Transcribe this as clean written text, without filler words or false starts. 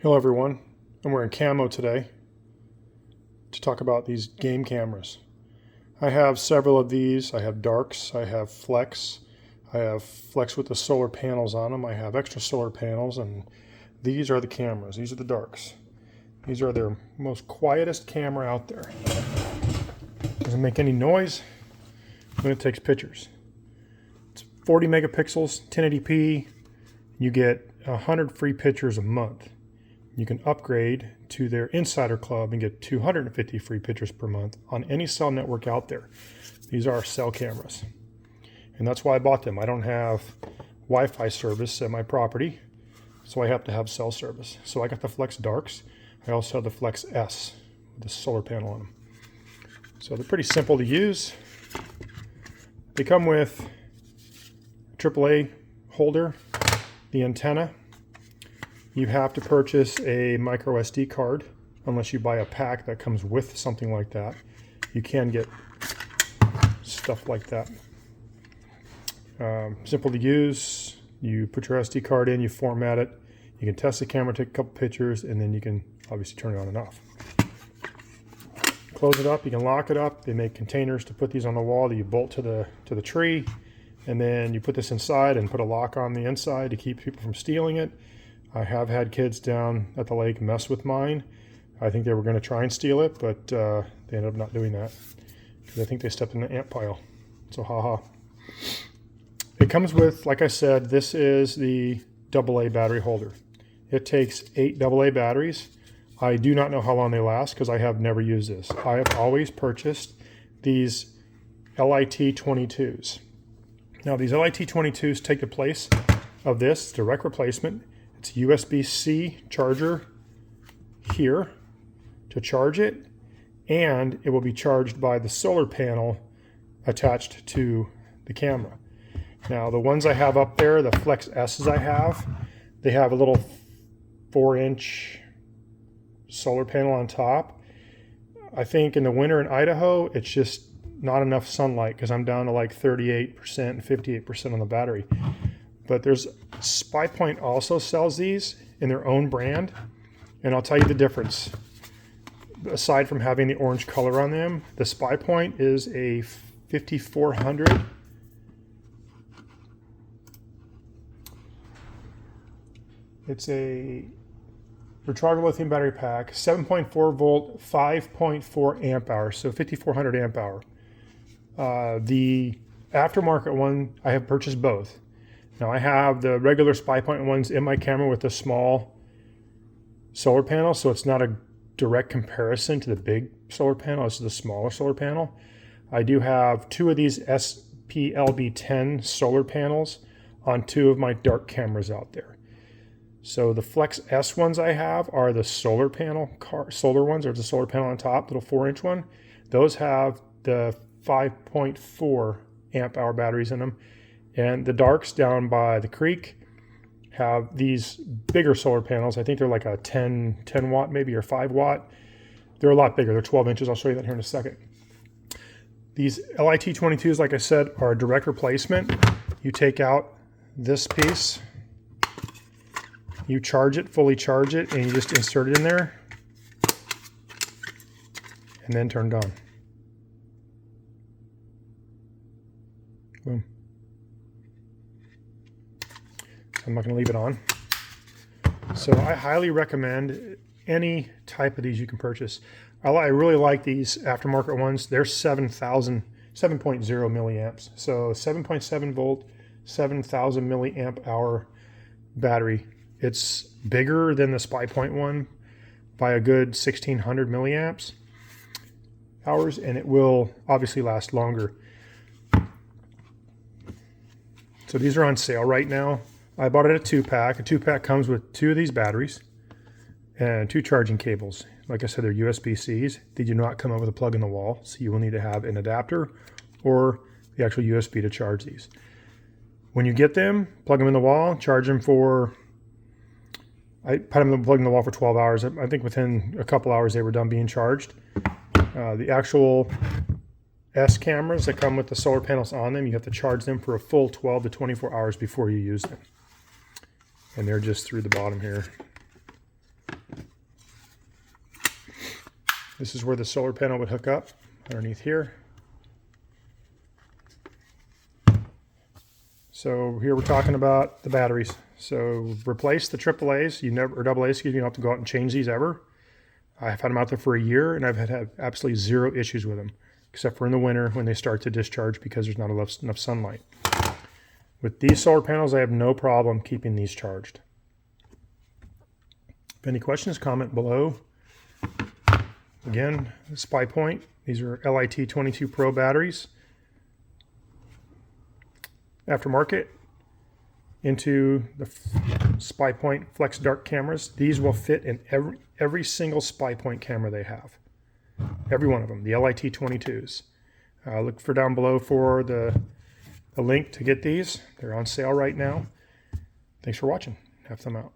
Hello everyone, I'm wearing camo today to talk about these game cameras. I have several of these. I have darks, I have flex with the solar panels on them, I have extra solar panels, and these are the cameras. These are the darks. These are their most quietest camera out there. Doesn't make any noise when it takes pictures. It's 40 megapixels, 1080p. You get 100 free pictures a month. You can upgrade to their Insider Club and get 250 free pictures per month on any cell network out there. These are cell cameras. And that's why I bought them. I don't have Wi-Fi service at my property, so I have to have cell service. So I got the Flex Darks. I also have the Flex S with the solar panel on them. So they're pretty simple to use. They come with a AAA holder, the antenna. You have to purchase a micro SD card unless you buy a pack that comes with something like that. You can get stuff like that. Simple to use. You put your SD card in, you format it. You can test the camera, take a couple pictures, and then you can obviously turn it on and off. Close it up, you can lock it up. They make containers to put these on the wall that you bolt to the tree, and then you put this inside and put a lock on the inside to keep people from stealing it. I have had kids down at the lake mess with mine. I think they were going to try and steal it, but they ended up not doing that because I think they stepped in the ant pile. So haha. It comes with, like I said, this is the AA battery holder. It takes 8 AA batteries. I do not know how long they last because I have never used this. I have always purchased these LIT-22s. Now these LIT-22s take the place of this direct replacement. It's a USB-C charger here to charge it, and it will be charged by the solar panel attached to the camera. Now the ones I have up there, the Flex S's I have, they have a little 4-inch solar panel on top. I think in the winter in Idaho, it's just not enough sunlight because I'm down to like 38% and 58% on the battery. But there's Spypoint also sells these in their own brand, and I'll tell you the difference. Aside from having the orange color on them, the Spypoint is a 5400. It's a rechargeable lithium battery pack, 7.4 volt, 5.4 amp hours, so 5400 amp hour. The aftermarket one, I have purchased both. Now I have the regular Spypoint ones in my camera with the small solar panel, so it's not a direct comparison to the big solar panel. This is the smaller solar panel. I do have 2 of these SPLB10 solar panels on 2 of my dark cameras out there. So the Flex S ones I have are the solar panel, solar ones, or the solar panel on top, little 4-inch one. Those have the 5.4 amp hour batteries in them. And the darks down by the creek have these bigger solar panels. I think they're like a 10 watt maybe, or 5 watt. They're a lot bigger. They're 12 inches. I'll show you that here in a second. These LIT-22s, like I said, are a direct replacement. You take out this piece, you charge it, fully charge it, and you just insert it in there and then turn it on. Boom. I'm not going to leave it on. So I highly recommend any type of these you can purchase. I really like these aftermarket ones. They're 7.0 milliamps. So 7.7 volt, 7,000 milliamp hour battery. It's bigger than the Spypoint one by a good 1600 milliamps hours, and it will obviously last longer. So these are on sale right now. I bought it at a 2-pack. A 2-pack comes with 2 of these batteries and 2 charging cables. Like I said, they're USB-Cs. They do not come out with a plug in the wall, so you will need to have an adapter or the actual USB to charge these. When you get them, plug them in the wall, charge them for, I put them plugged in the wall for 12 hours. I think within a couple hours they were done being charged. The actual S cameras that come with the solar panels on them, you have to charge them for a full 12 to 24 hours before you use them. And they're just through the bottom here. This is where the solar panel would hook up, underneath here. So here we're talking about the batteries. So replace the AAAs, or AAAs, excuse me, you don't have to go out and change these ever. I've had them out there for a year and I've had absolutely zero issues with them, except for in the winter when they start to discharge because there's not enough sunlight. With these solar panels, I have no problem keeping these charged. If any questions, comment below. Again, Spypoint, these are LIT-22 Pro batteries. Aftermarket into the Spypoint Flex Dark cameras. These will fit in every single Spypoint camera they have. Every one of them, the LIT-22s. Look for down below for the link to get these. They're on sale right now. Thanks for watching. Have them out.